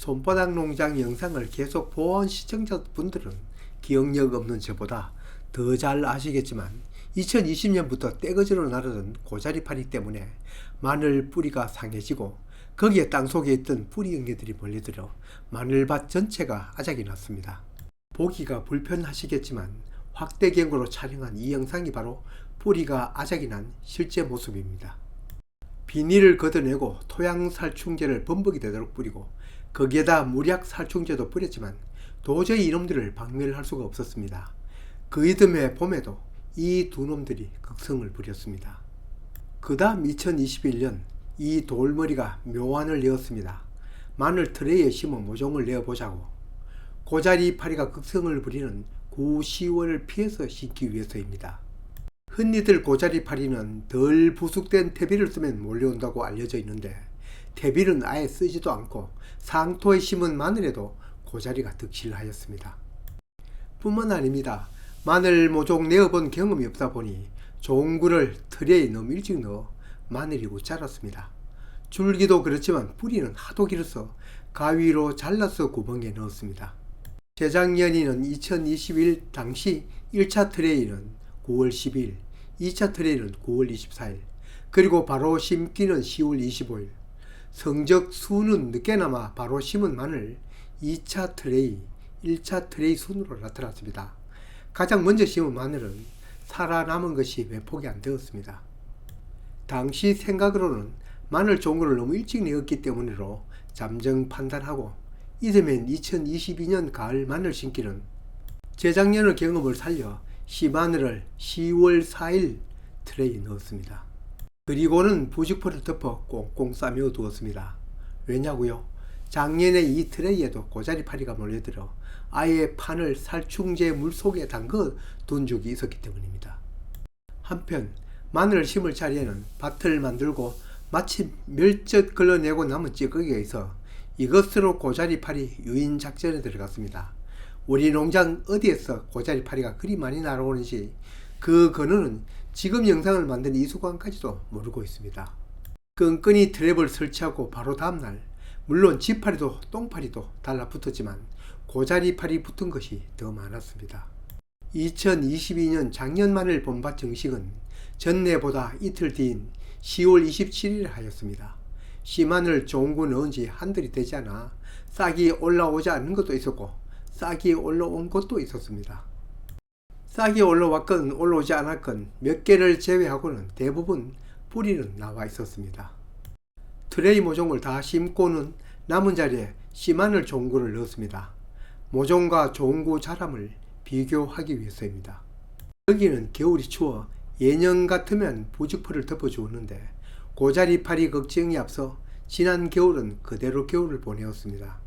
손바닥 농장 영상을 계속 본 시청자분들은 기억력 없는 저보다 더 잘 아시겠지만 2020년부터 떼거지로 나르던 고자리파리 때문에 마늘 뿌리가 상해지고 거기에 땅속에 있던 뿌리 응애들이 몰려들어 마늘밭 전체가 아작이 났습니다. 보기가 불편하시겠지만 확대경으로 촬영한 이 영상이 바로 뿌리가 아작이 난 실제 모습입니다. 비닐을 걷어내고 토양살충제를 범벅이 되도록 뿌리고 거기에다 무약살충제도 뿌렸지만 도저히 이놈들을 박멸할 수가 없었습니다. 그 이듬해 봄에도 이 두 놈들이 극성을 부렸습니다. 그 다음 2021년 이 돌머리가 묘안을 내었습니다. 마늘 트레이에 심어 모종을 내어보자고. 고자리파리가 극성을 부리는 9, 10월을 피해서 심기 위해서입니다. 흔히들 고자리파리는 덜 부숙된 퇴비를 쓰면 몰려온다고 알려져 있는데 퇴비는 아예 쓰지도 않고 상토에 심은 마늘에도 고자리가 득실하였습니다. 뿐만 아닙니다. 마늘 모종 내어본 경험이 없다 보니 종구를 트레이에 너무 일찍 넣어 마늘이 웃자랐습니다. 줄기도 그렇지만 뿌리는 하도 길어서 가위로 잘라서 구멍에 넣었습니다. 재작년에는 2021 당시 1차 트레이는 9월 12일, 2차 트레이는 9월 24일, 그리고 바로 심기는 10월 25일. 성적 수는 늦게나마 바로 심은 마늘 2차 트레이, 1차 트레이 순으로 나타났습니다. 가장 먼저 심은 마늘은 살아남은 것이 몇 폭이 안 되었습니다. 당시 생각으로는 마늘 종구를 너무 일찍 내었기 때문으로 잠정 판단하고 이듬해인 2022년 가을 마늘 심기는 재작년의 경험을 살려 씨마늘을 10월 4일 트레이에 넣었습니다. 그리고는 부직포를 덮어 꽁꽁 싸매어 두었습니다. 왜냐고요? 작년에 이 트레이에도 고자리파리가 몰려들어 아예 판을 살충제 물속에 담궈 둔 적이 있었기 때문입니다. 한편 마늘을 심을 자리에는 밭을 만들고 마치 멸젓 걸러내고 남은 찌꺼기가 있어 이것으로 고자리파리 유인 작전에 들어갔습니다. 우리 농장 어디에서 고자리파리가 그리 많이 날아오는지 그 근원은 지금 영상을 만든 이수관까지도 모르고 있습니다. 끈끈이 트랩을 설치하고 바로 다음날 물론 지파리도 똥파리도 달라붙었지만 고자리파리 붙은 것이 더 많았습니다. 2022년 작년 마늘 봄밭 정식은 전해보다 이틀 뒤인 10월 27일 하였습니다. 씨마늘 종구 넣은 지 한 달이 되지 않아 싹이 올라오지 않는 것도 있었고 싹이 올라온 것도 있었습니다. 싹이 올라왔건 올라오지 않았건 몇 개를 제외하고는 대부분 뿌리는 나와 있었습니다. 트레이 모종을 다 심고는 남은 자리에 씨마늘 종구를 넣었습니다. 모종과 종구 자람을 비교하기 위해서입니다. 여기는 겨울이 추워 예년 같으면 부직포를 덮어주었는데 고자리파리 걱정이 앞서 지난 겨울은 그대로 겨울을 보내었습니다.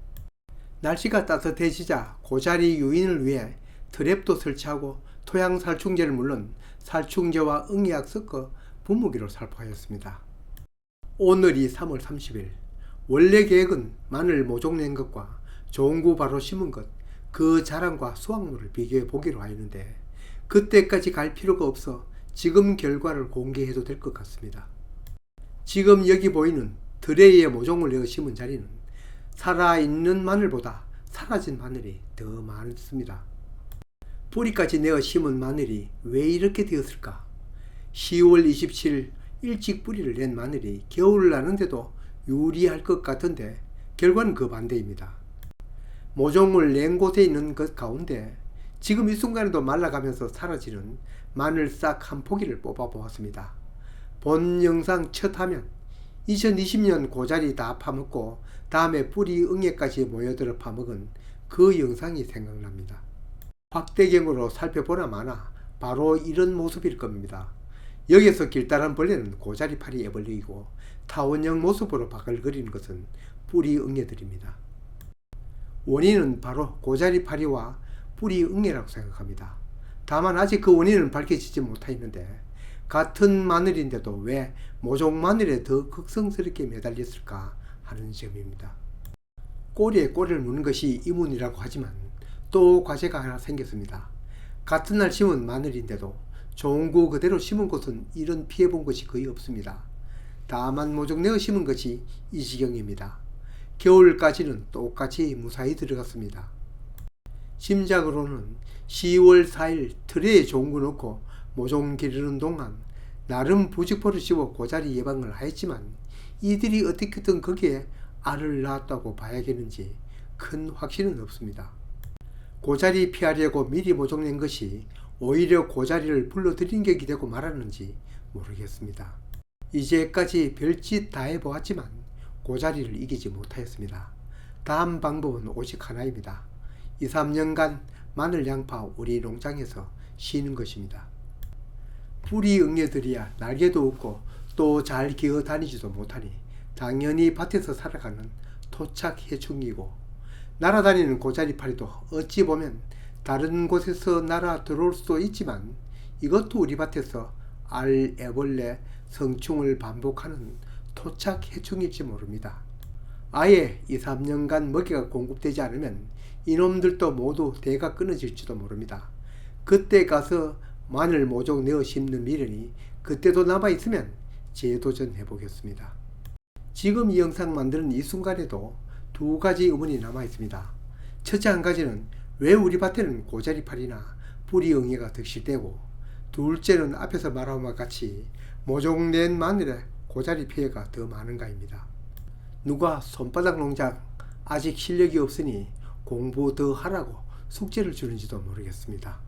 날씨가 따뜻해지자 고자리 유인을 위해 트랩도 설치하고 토양살충제를 물론 살충제와 응애약 섞어 분무기로 살포하였습니다. 오늘이 3월 30일. 원래 계획은 마늘 모종 낸 것과 종구 바로 심은 것, 그 자랑과 수확물을 비교해 보기로 하였는데 그때까지 갈 필요가 없어 지금 결과를 공개해도 될 것 같습니다. 지금 여기 보이는 트레이에 모종을 내어 심은 자리는 살아있는 마늘보다 사라진 마늘이 더 많습니다. 뿌리까지 내어 심은 마늘이 왜 이렇게 되었을까? 10월 27일 일찍 뿌리를 낸 마늘이 겨울을 나는데도 유리할 것 같은데 결과는 그 반대입니다. 모종을 낸 곳에 있는 것 가운데 지금 이 순간에도 말라가면서 사라지는 마늘 싹 한 포기를 뽑아 보았습니다. 본 영상 첫 화면 2020년 고자리 다 파먹고 다음에 뿌리 응애까지 모여들어 파먹은 그 영상이 생각납니다. 확대경으로 살펴보나 마나 바로 이런 모습일 겁니다. 여기서 길다란 벌레는 고자리파리 애벌레이고 타원형 모습으로 바글거리는 것은 뿌리 응애들입니다. 원인은 바로 고자리파리와 뿌리 응애라고 생각합니다. 다만 아직 그 원인은 밝혀지지 못하였는데 같은 마늘인데도 왜 모종 마늘에 더 극성스럽게 매달렸을까 하는 점입니다. 꼬리에 꼬리를 무는 것이 이문이라고 하지만 또 과제가 하나 생겼습니다. 같은 날 심은 마늘인데도 종구 그대로 심은 곳은 이런 피해본 것이 거의 없습니다. 다만 모종 내어 심은 것이 이 지경입니다. 겨울까지는 똑같이 무사히 들어갔습니다. 짐작으로는 10월 4일 트레에 좋은 거 넣고 모종 기르는 동안 나름 부직포를 씌워 고자리 예방을 하였지만 이들이 어떻게든 거기에 알을 낳았다고 봐야겠는지 큰 확신은 없습니다. 고자리 피하려고 미리 모종낸 것이 오히려 고자리를 불러들인 격이 되고 말았는지 모르겠습니다. 이제까지 별짓 다 해보았지만 고자리를 이기지 못하였습니다. 다음 방법은 오직 하나입니다. 2, 3년간 마늘, 양파 우리 농장에서 쉬는 것입니다. 뿌리 응애들이야 날개도 없고 또 잘 기어 다니지도 못하니 당연히 밭에서 살아가는 토착 해충이고, 날아다니는 고자리파리도 어찌 보면 다른 곳에서 날아 들어올 수도 있지만 이것도 우리 밭에서 알, 애벌레, 성충을 반복하는 토착 해충일지 모릅니다. 아예 2, 3년간 먹이가 공급되지 않으면 이놈들도 모두 대가 끊어질지도 모릅니다. 그때 가서 마늘 모종 내어 심는 미련이 그때도 남아있으면 재도전해 보겠습니다. 지금 이 영상 만드는 이 순간에도 두 가지 의문이 남아있습니다. 첫째 한 가지는 왜 우리 밭에는 고자리파리나 뿌리응애가 득실되고, 둘째는 앞에서 말한 것 같이 모종낸 마늘에 고자리 피해가 더 많은가입니다. 누가 손바닥 농장 아직 실력이 없으니 공부 더 하라고 숙제를 주는지도 모르겠습니다.